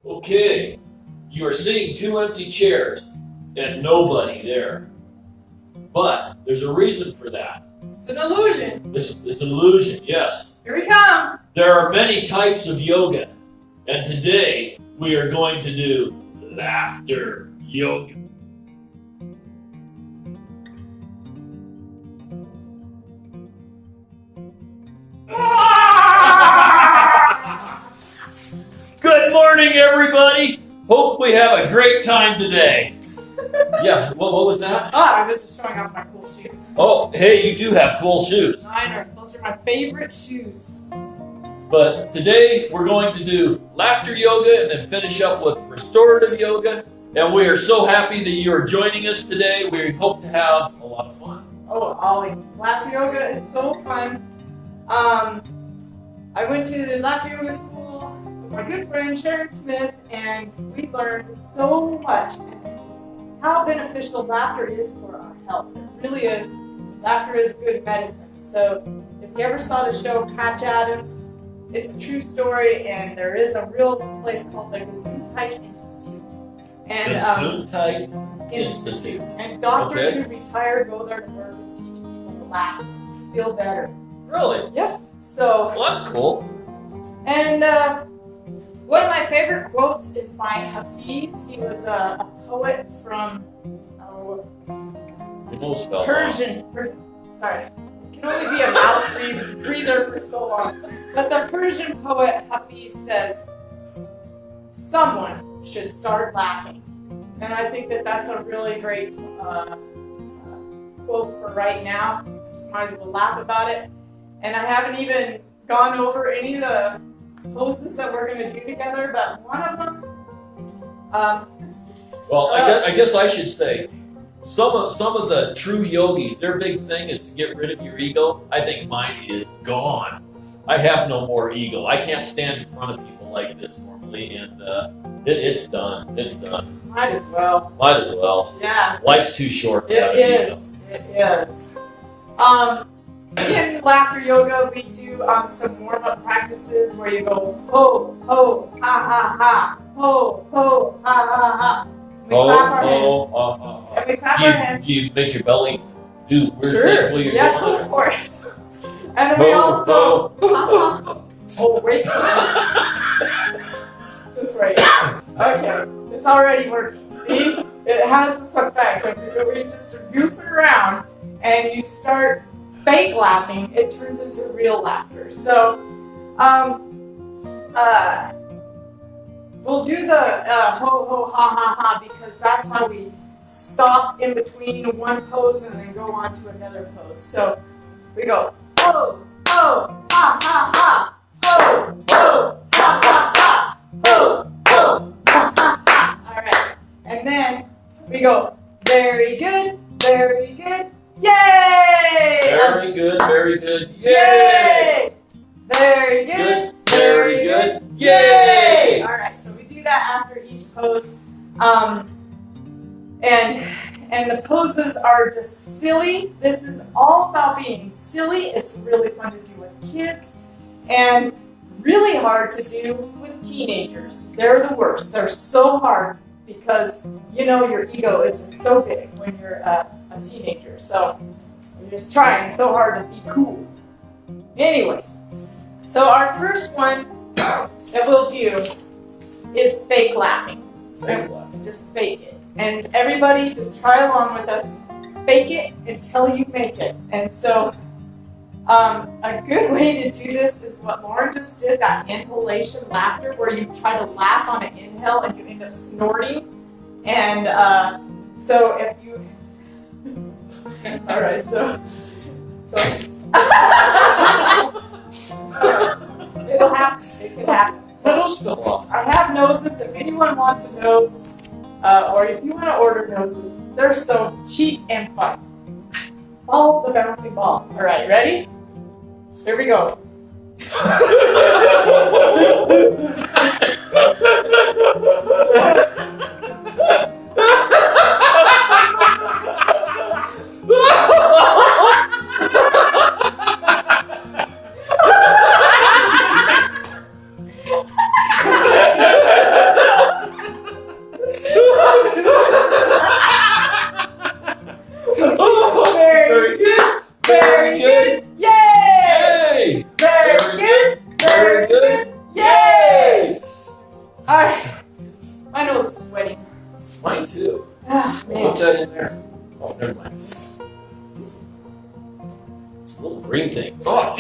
Okay, you are seeing two empty chairs and nobody there. But there's a reason for that. It's an illusion. It's an illusion, yes. Here we come. There are many types of yoga, and today we are going to do laughter yoga. Good morning, everybody. Hope we have a great time today. Yeah, what was that? Oh, I was just showing off my cool shoes. Oh, hey, you do have cool shoes. Those are my favorite shoes. But today we're going to do laughter yoga and then finish up with restorative yoga. And we are so happy that you are joining us today. We hope to have a lot of fun. Oh, always. Laughter yoga is so fun. I went to laughter yoga school with my good friend Sharon Smith, and we learned so much how beneficial laughter is for our health. It really is. Laughter is good medicine. So if you ever saw the show Patch Adams, it's a true story, and there is a real place called the Gesundheit Institute. And Gesundheit Institute. And doctors who retire go there to work and teach people to laugh, feel better. Really? Yep. So. Well, that's cool. And one of my favorite quotes is by Hafiz. He was a poet from Persian. Sorry, it can only be a mouth breather for so long. But the Persian poet Hafiz says, "Someone should start laughing," and I think that that's a really great quote for right now. Just might as well laugh about it. And I haven't even gone over any of the poses that we're going to do together, but one of them. Well, I guess I should say, some of the true yogis, their big thing is to get rid of your ego. I think mine is gone. I have no more ego. I can't stand in front of people like this normally, and it's done. It's done. Might as well. Might as well. Yeah. Life's too short to have It ego. is. It is. In laughter yoga, we do some warm-up practices where you go ho, ho, ha, ha, ha, ho, ho, ha, ha, ha. We clap our hands. And we clap our hands. Do you make your belly do weird things while you're Yeah, doing go it? for it. And then we also... Oh, wait. Just right. Okay. It's already working. See? It has this effect. When you just goof it around and you start fake laughing, it turns into real laughter. So, we'll do the ho ho ha ha ha because that's how we stop in between one pose and then go on to another pose. So we go ho ho ha ha ha ho ho ha ha ha ho ho ha ha ha. All right, and then we go very good, very good. Yay! Very good, very good. Yay! Yay! Very good, very good. Yay! All right, so we do that after each pose, and the poses are just silly. This is all about being silly. It's really fun to do with kids, and really hard to do with teenagers. They're the worst. They're so hard because your ego is just so big when you're a teenager. So you're just trying so hard to be cool. Anyways, so our first one that we'll do is fake laughing. Just fake it. And everybody just try along with us. Fake it until you make it. And so a good way to do this is what Loren just did, that inhalation laughter where you try to laugh on an inhale and you end up snorting. And so if you... All right, so it'll happen. It can happen. So I have noses. If anyone wants a nose, or if you want to order noses, they're so cheap and fun. Follow the bouncing ball. All right, ready? Here we go. Alright. My nose is sweating. Mine too. Ah, man. What's that in there? Oh, never mind. It's a little green thing. Oh,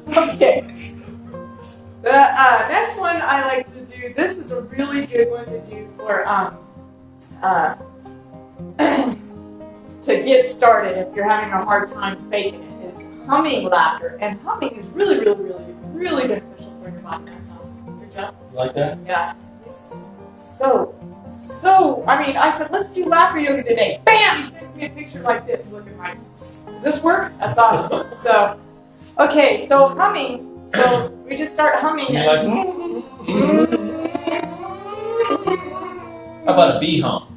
Okay. The next one I like to do, this is a really good one to do for to get started if you're having a hard time faking it, is humming laughter. And humming is really, really, really, really beneficial for your body. That sounds good job. You like that? Yeah. It's so, I mean, I said, let's do laughter yoga today. Bam! He sends me a picture like this. Look at my, does this work? That's awesome. So, okay, so humming. So we just start humming. You're like, how about a bee hum?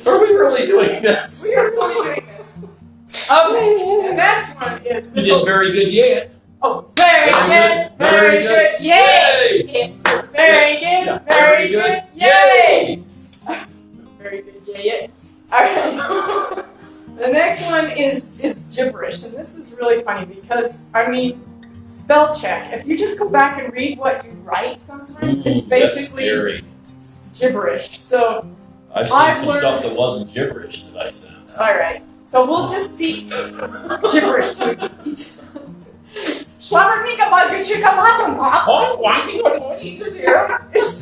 Are we really doing this? We are really doing this. Okay, the next one is You this. did very good yet. Oh, very good, very good, yay! Very good, very good, yay! Very good, yay! Alright. The next one is gibberish, and this is really funny because, I mean, spell check. If you just go back and read what you write sometimes, it's basically gibberish. So, I've seen some stuff that wasn't gibberish that I sent. alright. So we'll just speak gibberish to each other. Shelhamer about your chicken hot. Oh, why do you want to eat it here? It's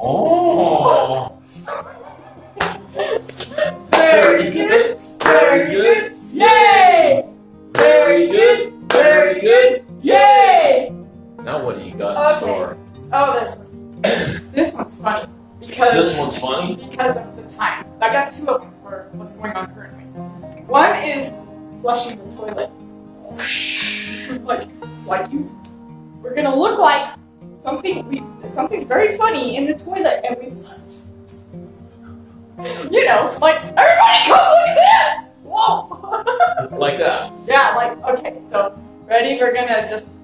Oh. Very good, very good, yay! Very good, very good, yay! Now what do you got in Okay. store? Oh, this one's funny because This one's funny. because of the time. I got two of them for what's going on currently. One is flushing the toilet. like you, we're gonna look like something's very funny in the toilet, and we, you know, like everybody come look at this. Whoa! Like that. Yeah, like okay. So ready? We're gonna just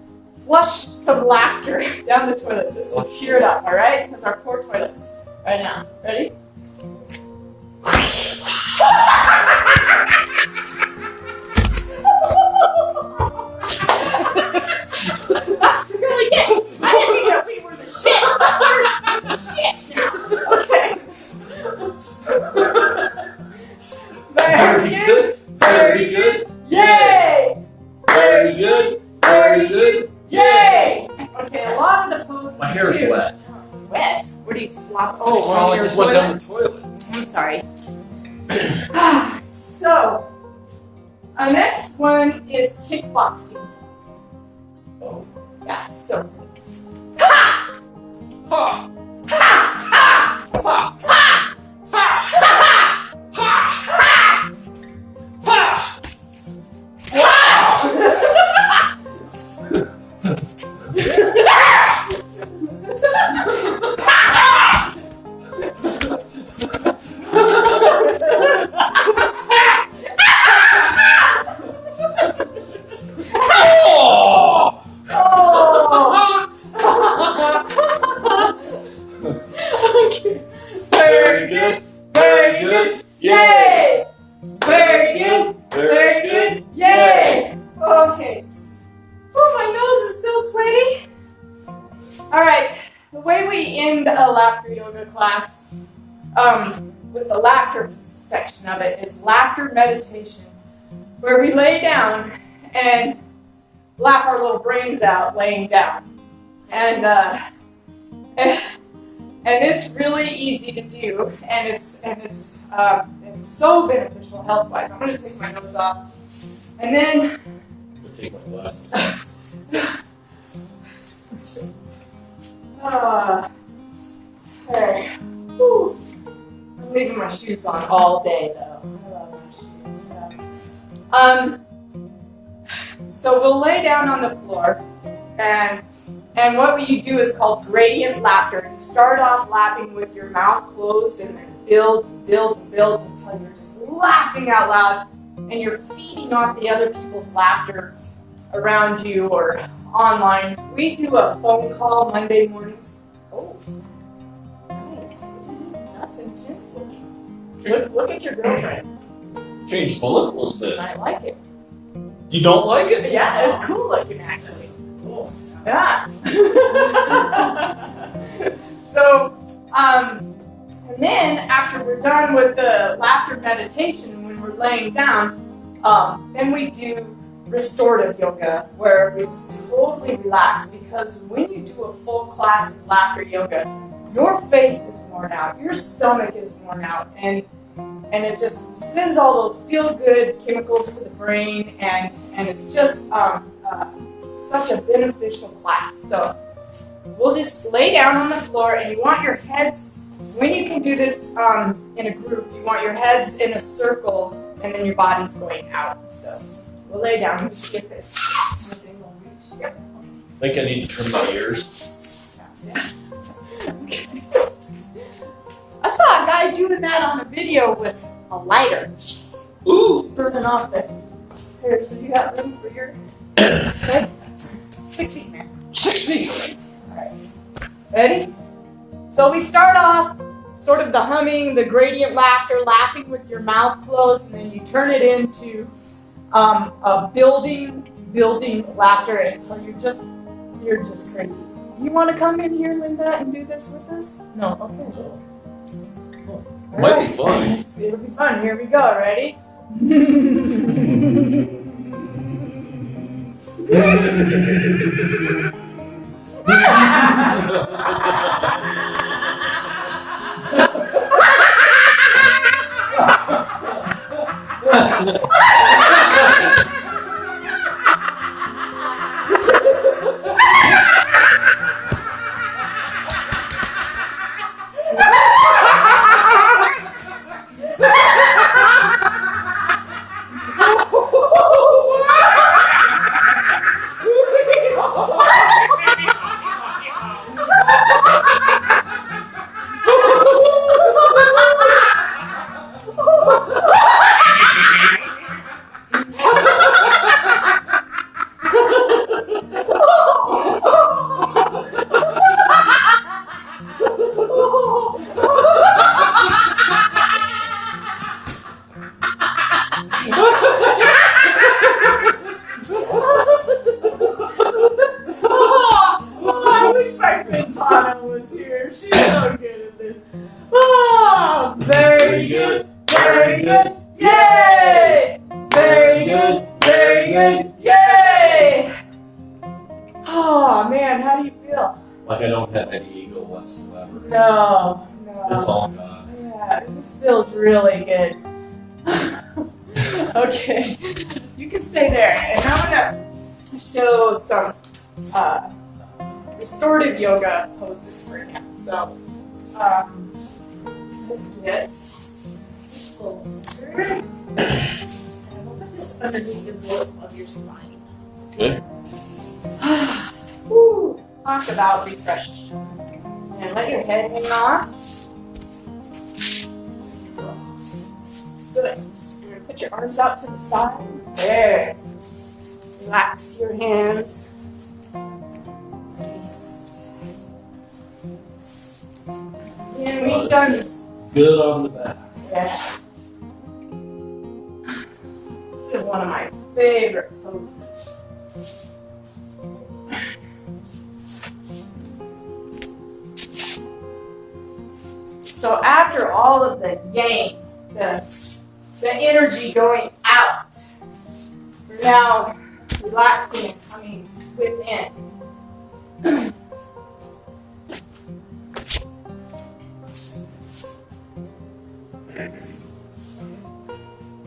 flush some laughter down the toilet just to cheer it up. All right? Because our poor toilets. Right now. Ready? That's really good. I didn't think that we were the shit. We're the shit now. Okay. Very good. Very good. Yay! Very good. Very good. Yay! Okay, a lot of the poses. My hair's too. wet. Wet? What do you slop? Oh, Well, I your just went toilet? down the toilet. I'm sorry. So, our next one is kickboxing. Oh. Yeah, so. Ha! Ha! Ha! Ha! Okay. Very good. Very good. Yay! Very good. Very good. Yay! Okay. Oh, my nose is so sweaty. All right. The way we end a laughter yoga class, with the laughter section of it, is laughter meditation, where we lay down and laugh our little brains out laying down, and it's really easy to do, and it's so beneficial health-wise. I'm going to take my nose off, and then I'm gonna take my glasses. Okay. Whew. I'm leaving my shoes on all day, though. I love my shoes. So we'll lay down on the floor, and what you do is called gradient laughter. You start off laughing with your mouth closed, and then builds until you're just laughing out loud, and you're feeding off the other people's laughter around you or online. We do a phone call Monday mornings. Oh, nice. That's intense looking. Look at your girlfriend. Change the look a little bit. I like it. You don't like it? Yeah, it's cool looking actually. Cool. Yeah. So, and then after we're done with the laughter meditation, when we're laying down, then we do restorative yoga, where we just totally relax, because when you do a full class of laughter yoga, your face is worn out, your stomach is worn out, and it just sends all those feel-good chemicals to the brain, and it's just such a beneficial class. So we'll just lay down on the floor, and you want your heads, when you can do this in a group, you want your heads in a circle, and then your body's going out. So we'll lay down and skip it. Yep. I think I need to trim my ears. Yeah. Okay. I saw a guy doing that on a video with a lighter. Ooh! Burning off the hair, so you got room for your... Okay. 6 feet, man. 6 feet! Alright. Ready? So we start off sort of the humming, the gradient laughter, laughing with your mouth closed, and then you turn it into a building laughter until you're just crazy. You want to come in here, Linda, and do this with us? No? Okay. Might be fun. It'll be fun. Here we go. Ready? I wish my friend Tana was here. She's so good at this. Oh, very good, very good, yay! Very good, yay! Oh man, how do you feel? Like I don't have any ego whatsoever. No. It's all gone. Yeah, this feels really good. Okay, you can stay there, and I'm gonna show some restorative yoga poses for him. So, just get closer, and we'll put this underneath the root of your spine. Okay. Whew, talk about refresh. And let your head hang off. Good. You're gonna put your arms out to the side. There. Relax your hands. Nice. And we've done this. Good on the back. Yeah. This is one of my favorite poses. So after all of the yang, the energy going out, we're now relaxing and coming within.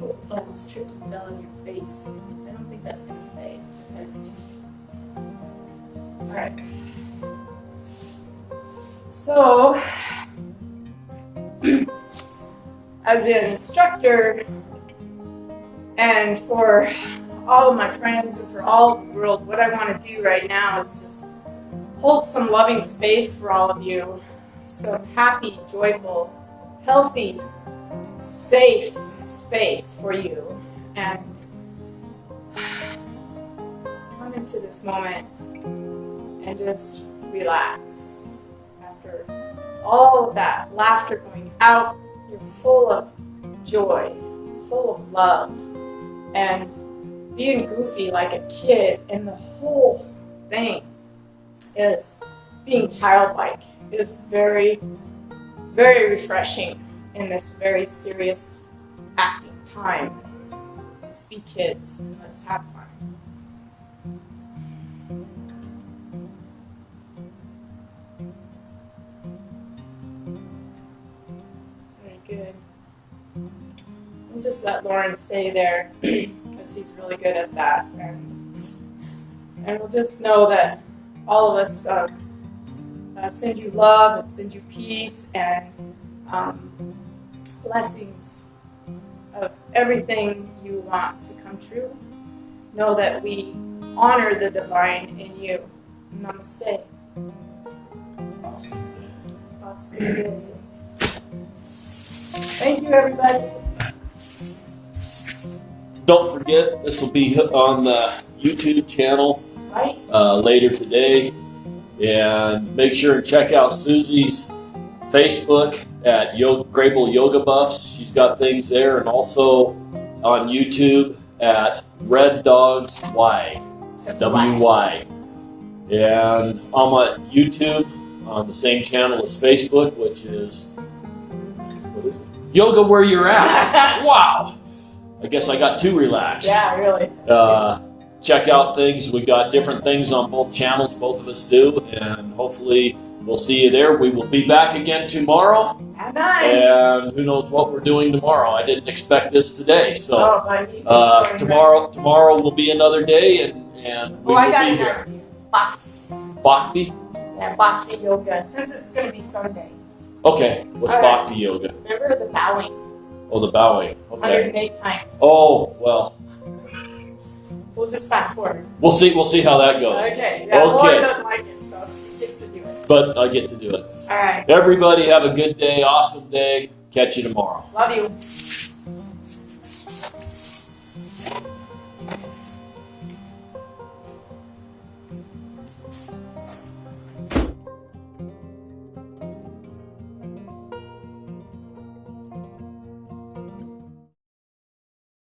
Oh, almost tripped and fell on your face. I don't think that's gonna stay. Alright. So, as an instructor and for all of my friends and for all of the world, what I want to do right now is just hold some loving space for all of you. Some happy, joyful, healthy, safe space for you. And come into this moment and just relax. After all of that laughter going out, you're full of joy, full of love, and being goofy like a kid, and the whole thing is being childlike is very, very refreshing in this very serious acting time. Let's be kids and let's have fun. Very good. We'll just let Loren stay there because he's really good at that. And we'll just know that all of us send you love and send you peace and blessings of everything you want to come true. Know that we honor the divine in you. Namaste. Awesome. Awesome. Thank you, everybody. Don't forget, this will be on the YouTube channel Right? later today. And make sure and check out Suzi's Facebook at Grable Yoga Buffs. She's got things there, and also on YouTube at Red Dogs Y, WY. And I'm at YouTube on the same channel as Facebook, which is, what is it? Yoga Where You're At. Wow. I guess I got too relaxed. Yeah, really. Check out things. We got different things on both channels, both of us do, and hopefully we'll see you there. We will be back again tomorrow, At 9. and who knows what we're doing tomorrow. I didn't expect this today, so Oh, but you just tomorrow will be another day, and we I will got be an here. idea. Bhakti. Bhakti? Yeah, Bhakti yoga. Since it's going to be Sunday. Okay, what's All right. Bhakti yoga? Remember the bowing Oh, the bowing. Okay. 108 times. Oh, well, We'll just fast forward. we'll see how that goes. Okay. Yeah, Okay. Loren doesn't like it, so he gets to do it. But I get to do it. All right. Everybody have a good day, awesome day. Catch you tomorrow. Love you.